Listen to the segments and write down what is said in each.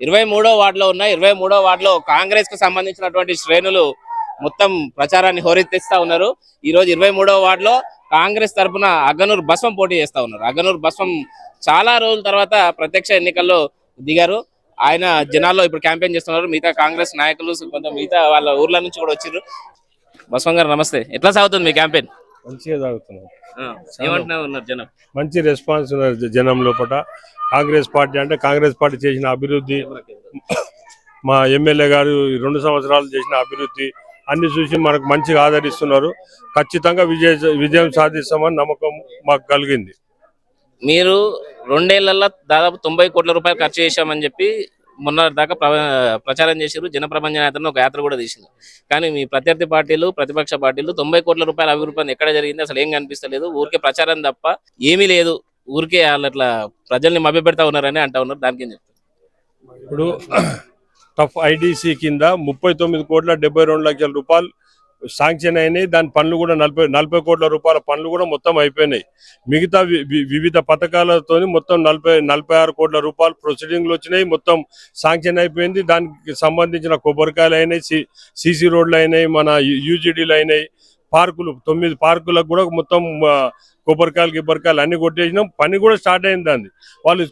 23వ వార్డులో ఉన్న 23వ వార్డులో కాంగ్రెస్ కు సంబంధించినటువంటి శ్రేణులు మొత్తం ప్రచారాన్ని హోరెత్తిస్తా ఉన్నారు. ఈ రోజు 23వ వార్డులో కాంగ్రెస్ తరఫున అగనూర్ బస్వం పోటీ చేస్తా ఉన్నారు. అగనూర్ బస్వం చాలా రోజుల తర్వాత ప్రత్యక్ష ఎన్నికల్లో దిగారు. ఆయన జనాల్లో ఇప్పుడు క్యాంపెయిన్ చేస్తున్నారు. మిగతా కాంగ్రెస్ నాయకులు కొంత మిగతా వాళ్ళ ఊర్ల నుంచి కూడా వచ్చారు. బస్వం గారు నమస్తే, ఎట్లా సాగుతుంది మీ క్యాంపెయిన్? మంచిగా సాగుతున్నారు. ఉన్నారు జనం? మంచి రెస్పాన్స్ ఉన్నారు జనం లోపల. కాంగ్రెస్ పార్టీ అంటే కాంగ్రెస్ పార్టీ చేసిన అభివృద్ధి, మా ఎమ్మెల్యే గారు 2 సంవత్సరాలు చేసిన అభివృద్ధి అన్ని చూసి మనకు మంచిగా ఆదరిస్తున్నారు. ఖచ్చితంగా విజయం సాధిస్తామని నమ్మకం మాకు కలిగింది. మీరు 2 ఏళ్లలో దాదాపు 90 కోట్ల రూపాయలు ఖర్చు చేశామని చెప్పి మొన్న దాకా ప్రచారం చేశారు. జనప్రపంచ యాత్రను ఒక యాత్ర కూడా తీసింది. కానీ మీ ప్రత్యర్థి పార్టీలు, ప్రతిపక్ష పార్టీలు 90 కోట్ల రూపాయల అభివృద్ధి ఎక్కడ జరిగింది, అసలు ఏం కనిపిస్తలేదు, ఊరికే ప్రచారం తప్ప ఏమీ లేదు, ఊరికే వాళ్ళు అట్లా ప్రజల్ని మభ్యపెడతా ఉన్నారని అంటా ఉన్నారు. దానికి ఏం చెప్తారు? ఇప్పుడు టఫ్ ఐడిసి కింద 39,72,00,000 రూపాయలు శాంక్షన్ అయినాయి. దాని పనులు కూడా 40 కోట్ల రూపాయల పనులు కూడా మొత్తం అయిపోయినాయి. మిగతా వివిధ పథకాలతో మొత్తం 46 కోట్ల రూపాయలు ప్రొసీడింగ్లు వచ్చినాయి. మొత్తం శాంక్షన్ అయిపోయింది. దానికి సంబంధించిన కొబ్బరికాయలు అయినాయి, సిసి రోడ్లు అయినాయి, మన యూజీడీలు అయినాయి, పార్కులు 9 పార్కులకు కూడా మొత్తం కొబ్బరికాయలు అన్ని కొట్టేసినాం. పని కూడా స్టార్ట్ అయింది. దాన్ని వాళ్ళు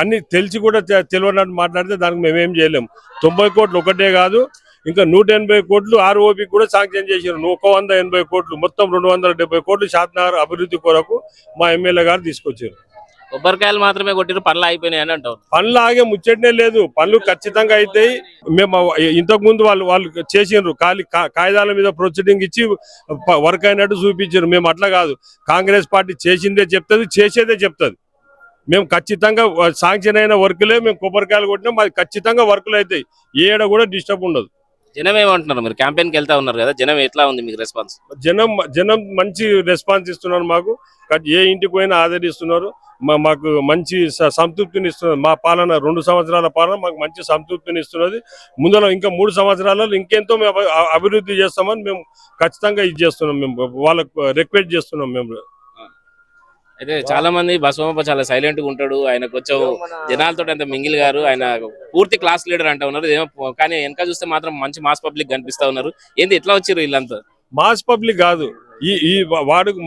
అన్ని తెలిసి కూడా తెలియనట్టు మాట్లాడితే దానికి మేమేం చేయలేము. 90 కోట్లు ఒకటే కాదు, ఇంకా 180 కోట్లు ఆర్ఓపి కూడా శాంక్షన్ చేశారు. 180 కోట్లు, మొత్తం 270 కోట్లు శాతనగర్ అభివృద్ధి కొరకు మా ఎమ్మెల్యే గారు తీసుకొచ్చారు. కొబ్బరికాయలు మాత్రమే కొట్టిరు, పనులు అయిపోయినాయి అని అంటారు. పనులు ఆగే ముచ్చటనే లేదు, పనులు ఖచ్చితంగా అవుతాయి. మేము ఇంతకు ముందు వాళ్ళు చేసిండ్రు, కాగితాల మీద ప్రొసీడింగ్ ఇచ్చి వర్క్ అయినట్టు చూపించారు. మేము అట్లా కాదు, కాంగ్రెస్ పార్టీ చేసిందే చెప్తుంది, చేసేదే చెప్తుంది. మేము ఖచ్చితంగా శాంక్షన్ అయిన వర్కులే మేము కొబ్బరికాయలు కొట్టినా మాది ఖచ్చితంగా వర్కులు అవుతాయి. ఏడ కూడా డిస్టర్బ్ ఉండదు. జనం ఏమంటున్నారు? మీరు క్యాంపెయిన్కి వెళ్తా ఉన్నారు కదా, జనం ఎట్లా ఉంది మీకు రెస్పాన్స్? జనం మంచి రెస్పాన్స్ ఇస్తున్నారు. మాకు ఏ ఇంటికి పోయినా ఆదరిస్తున్నారు. మాకు మంచి సంతృప్తిని ఇస్తున్నారు. మా పాలన 2 సంవత్సరాల పాలన మాకు మంచి సంతృప్తిని ఇస్తున్నది. ముందర ఇంకా 3 సంవత్సరాలలో ఇంకెంతో మేము అభివృద్ధి చేస్తామని మేము ఖచ్చితంగా ఇది చేస్తున్నాం. మేము వాళ్ళకు రిక్వెస్ట్ చేస్తున్నాం. మేము అయితే చాలా మంది బసవప్ప చాలా సైలెంట్ గా ఉంటాడు, ఆయన కొంచెం జనాలతో అంత మింగిల్ గారు, ఆయన పూర్తి క్లాస్ లీడర్ అంటా ఉన్నారు. కానీ వెనక చూస్తే మాత్రం మంచి మాస్ పబ్లిక్ కనిపిస్తా ఉన్నారు. ఏంది ఎట్లా వచ్చారు వీళ్ళంతా? మాస్ పబ్లిక్ కాదు,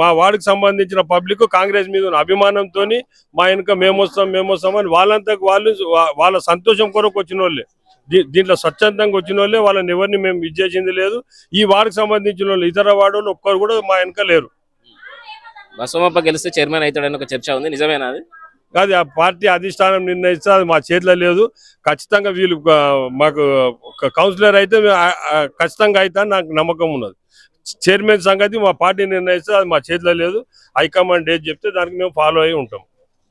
మా వార్డుకు సంబంధించిన పబ్లిక్ కాంగ్రెస్ మీద ఉన్న అభిమానంతో మా వెనుక మేము వస్తాం అని వాళ్ళంతా వాళ్ళ సంతోషం కొరకు వచ్చిన వాళ్ళే. దీంట్లో స్వచ్ఛందంగా వచ్చిన వాళ్ళే. వాళ్ళని ఎవరిని మేము ఇచ్చేసింది లేదు. ఈ వార్డుకు సంబంధించిన వాళ్ళు ఇతర వార్డులు ఒక్కరు కూడా మా వెనుక లేరు. బసవప్ప గెలిస్తే చైర్మన్ అవుతాడని ఒక చర్చ ఉంది, నిజమేనా? అది కాదు, ఆ పార్టీ అధిష్టానం నిర్ణయిస్తే అది మా చేతిలో లేదు. ఖచ్చితంగా వీళ్ళు మాకు కౌన్సిలర్ అయితే ఖచ్చితంగా అయితే నాకు నమ్మకం ఉన్నది. చైర్మన్ సంగతి మా పార్టీ నిర్ణయిస్తే అది మా చేతిలో లేదు. హైకమాండ్ ఏది చెప్తే దానికి మేము ఫాలో అయి ఉంటాం.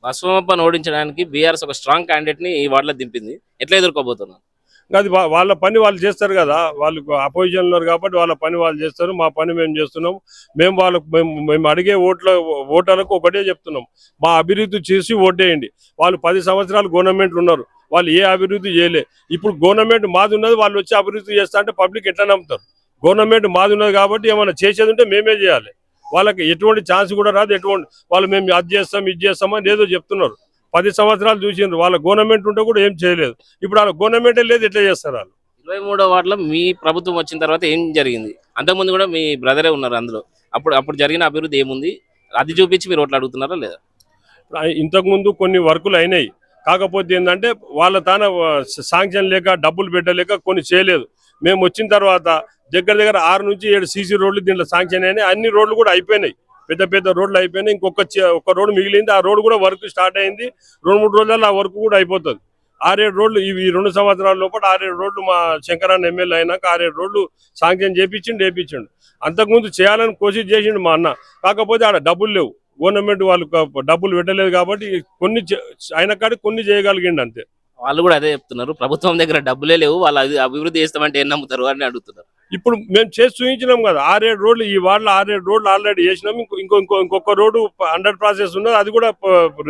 బసవప్పని ఓడించడానికి బీఆర్ఎస్ ఒక స్ట్రాంగ్ క్యాండిడేట్ ని ఈ వార్డులో దింపింది, ఎట్లా ఎదుర్కోబోతున్నారు? అది వాళ్ళ పని వాళ్ళు చేస్తారు కదా, వాళ్ళు అపోజిషన్ ఉన్నారు కాబట్టి వాళ్ళ పని వాళ్ళు చేస్తారు. మా పని మేము చేస్తున్నాం. మేము అడిగే ఓటర్లకు ఒకటే చెప్తున్నాం, మా అభివృద్ధి చేసి ఓటేయండి. వాళ్ళు 10 సంవత్సరాలు గవర్నమెంట్లు ఉన్నారు, వాళ్ళు ఏ అభివృద్ధి చేయలే. ఇప్పుడు గవర్నమెంట్ మాది ఉన్నది, వాళ్ళు వచ్చి అభివృద్ధి చేస్తా అంటే పబ్లిక్ ఎట్లా నమ్ముతారు? గవర్నమెంట్ మాది ఉన్నది కాబట్టి ఏమైనా చేసేది ఉంటే మేమే చేయాలి. వాళ్ళకి ఎటువంటి ఛాన్స్ కూడా రాదు. వాళ్ళు మేము అది చేస్తాం ఇది చేస్తామని ఏదో చెప్తున్నారు. 10 సంవత్సరాలు చూసిండ్రు, వాళ్ళ గవర్నమెంట్ ఉంటే కూడా ఏం చేయలేదు. ఇప్పుడు వాళ్ళ గవర్నమెంటే లేదు, ఎట్లా చేస్తారు వాళ్ళు? 23వ వార్డులో మీ ప్రభుత్వం వచ్చిన తర్వాత ఏం జరిగింది? అంతకుముందు కూడా మీ బ్రదరే ఉన్నారు అందులో. అప్పుడు జరిగిన అభివృద్ధి ఏముంది, అది చూపించి మీరు ఓట్లు అడుగుతున్నారా లేదా? ఇంతకుముందు కొన్ని వర్కులు అయినాయి, కాకపోతే ఏంటంటే వాళ్ళ తాన శాంక్షన్ లేక డబ్బులు పెట్టలేక కొన్ని చేయలేదు. మేము వచ్చిన తర్వాత దగ్గర 6 నుంచి 7 సీసీ రోడ్లు దీంట్లో శాంక్షన్ అయినాయి. అన్ని రోడ్లు కూడా అయిపోయినాయి, పెద్ద రోడ్లు అయిపోయినాయి. ఒక రోడ్డు మిగిలింది, ఆ రోడ్డు కూడా వర్క్ స్టార్ట్ అయింది. 2-3 రోజుల్లో ఆ వర్క్ కూడా అయిపోతుంది. 6-7 రోడ్లు ఇవి 2 సంవత్సరాల లోపల 6-7 రోడ్లు మా శంకరాన్ని ఎమ్మెల్యే అయినాక 6-7 రోడ్లు శాంక్షన్ చేయించిండు. అంతకుముందు చేయాలని కోషిష్ చేసిండు మా అన్న, కాకపోతే ఆడ డబ్బులు లేవు. గవర్నమెంట్ వాళ్ళు డబ్బులు పెట్టలేదు కాబట్టి కొన్ని అయిన కాడికి కొన్ని చేయగలిగిండు అంతే. వాళ్ళు కూడా అదే చెప్తున్నారు, ప్రభుత్వం దగ్గర డబ్బులే లేవు, వాళ్ళు అభివృద్ధి చేస్తామంటే ఏం నమ్ముతారు అని అడుగుతున్నారు. ఇప్పుడు మేము చేసి చూపించినాం కదా, 6-7 రోడ్లు ఈ వార్డులో 6-7 రోడ్లు ఆల్రెడీ చేసినాం. ఇంకొక రోడ్డు అండర్ ప్రాసెస్ ఉన్నది, అది కూడా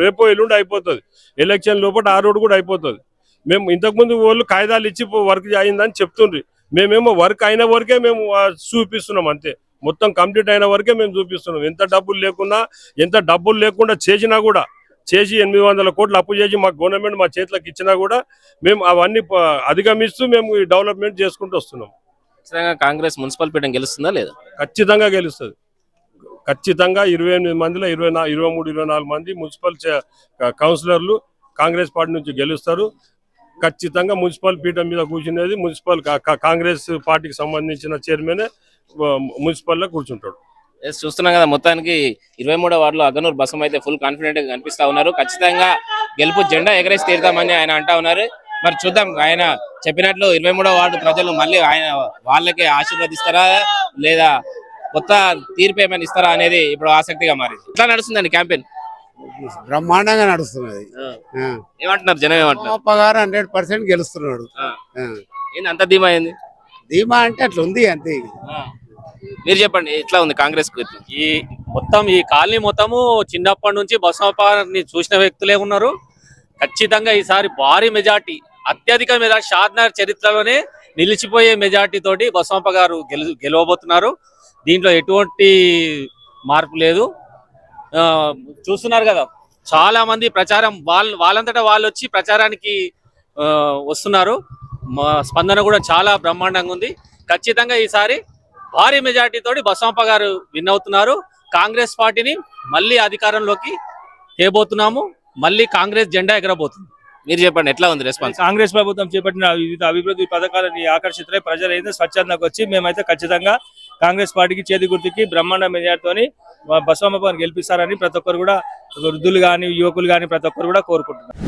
రేపో ఎల్లుండి అయిపోతుంది. ఎలక్షన్ లోపల ఆ రోడ్డు కూడా అయిపోతుంది. మేము ఇంతకుముందు వాళ్ళు కాగితాలు ఇచ్చి వర్క్ అయిందని చెప్తుండ్రి, మేమేమో వర్క్ అయిన వరకే మేము చూపిస్తున్నాం అంతే. మొత్తం కంప్లీట్ అయిన వరకే మేము చూపిస్తున్నాం. ఎంత డబ్బులు లేకుండా చేసినా కూడా చేసి 800 కోట్లు అప్పు చేసి మా గవర్నమెంట్ మా చేతులకు ఇచ్చినా కూడా మేము అవన్నీ అధిగమిస్తూ మేము ఈ డెవలప్మెంట్ చేసుకుంటూ వస్తున్నాం. ఖచ్చితంగా కాంగ్రెస్ మున్సిపల్ పీఠం గెలుస్తుందా లేదా? ఖచ్చితంగా గెలుస్తుంది. ఖచ్చితంగా 28 మందిలో 23-24 మంది మున్సిపల్ కౌన్సిలర్లు కాంగ్రెస్ పార్టీ నుంచి గెలుస్తారు. ఖచ్చితంగా మున్సిపల్ పీఠం మీద కూర్చునేది మున్సిపల్ కాంగ్రెస్ పార్టీకి సంబంధించిన చైర్మన్ మున్సిపల్లో కూర్చుంటాడు. చూస్తున్నాం కదా, మొత్తానికి 23వ వార్డులో అగనూర్ బసమ్మ అయితే ఫుల్ కాన్ఫిడెంట్ గా కనిపిస్తా ఉన్నారు. ఖచ్చితంగా గెలుపు జెండా ఎగరేసి తీరుతామని ఆయన అంటా ఉన్నారు. మరి చూద్దాం, ఆయన చెప్పినట్లు 23వ వార్డు ప్రజలు మళ్ళీ ఆయన వాళ్ళకి ఆశీర్వదిస్తారా లేదా కొత్త తీర్పు ఏమైనా ఇస్తారా అనేది ఇప్పుడు ఆసక్తిగా మారింది. ఎట్లా నడుస్తుందండి క్యాంపెయిన్? బ్రహ్మాండంగా నడుస్తున్నది. ఏమంటున్నారు జనం? ఏమంటున్నారు? గారు 100% గెలుస్తున్నాడు. ఏంది అంత ధీమా అయింది? ధీమా అంటే అట్లా ఉంది అంతే. మీరు చెప్పండి, ఎట్లా ఉంది కాంగ్రెస్ కు? ఈ మొత్తం ఈ కాలనీ మొత్తము చిన్నప్పటి నుంచి బసవప్పని చూసిన వ్యక్తులే ఉన్నారు. ఖచ్చితంగా ఈసారి భారీ మెజార్టీ, అత్యధిక మెజార్టీ, షాద్నగర్ చరిత్రలోనే నిలిచిపోయే మెజార్టీ తోటి బసవప్ప గారు గెలవబోతున్నారు. దీంట్లో ఎటువంటి మార్పు లేదు. చూస్తున్నారు కదా, చాలా మంది ప్రచారం వాళ్ళంతటా వాళ్ళు వచ్చి ప్రచారానికి వస్తున్నారు. స్పందన కూడా చాలా బ్రహ్మాండంగా ఉంది. ఖచ్చితంగా ఈసారి భారీ మెజార్టీ తోటి బసవప్ప గారు విన్ అవుతున్నారు. కాంగ్రెస్ పార్టీని మళ్ళీ అధికారంలోకి తేబోతున్నాము. మళ్ళీ కాంగ్రెస్ జెండా ఎగరబోతుంది. మీరు చెప్పండి, ఎట్లా ఉంది రెస్పాన్స్? కాంగ్రెస్ ప్రభుత్వం చేపట్టిన వివిధ అభివృద్ధి పథకాలని ఆకర్షితులై ప్రజలైతే స్వచ్ఛందంగా వచ్చి మేమైతే ఖచ్చితంగా కాంగ్రెస్ పార్టీకి చేతి గుర్తుకి బ్రహ్మాండ మెజార్టీతోని బసవమ్మ గెలిపిస్తారని ప్రతి ఒక్కరు కూడా, వృద్ధులు కానీ యువకులు కానీ ప్రతి ఒక్కరు కూడా కోరుకుంటున్నారు.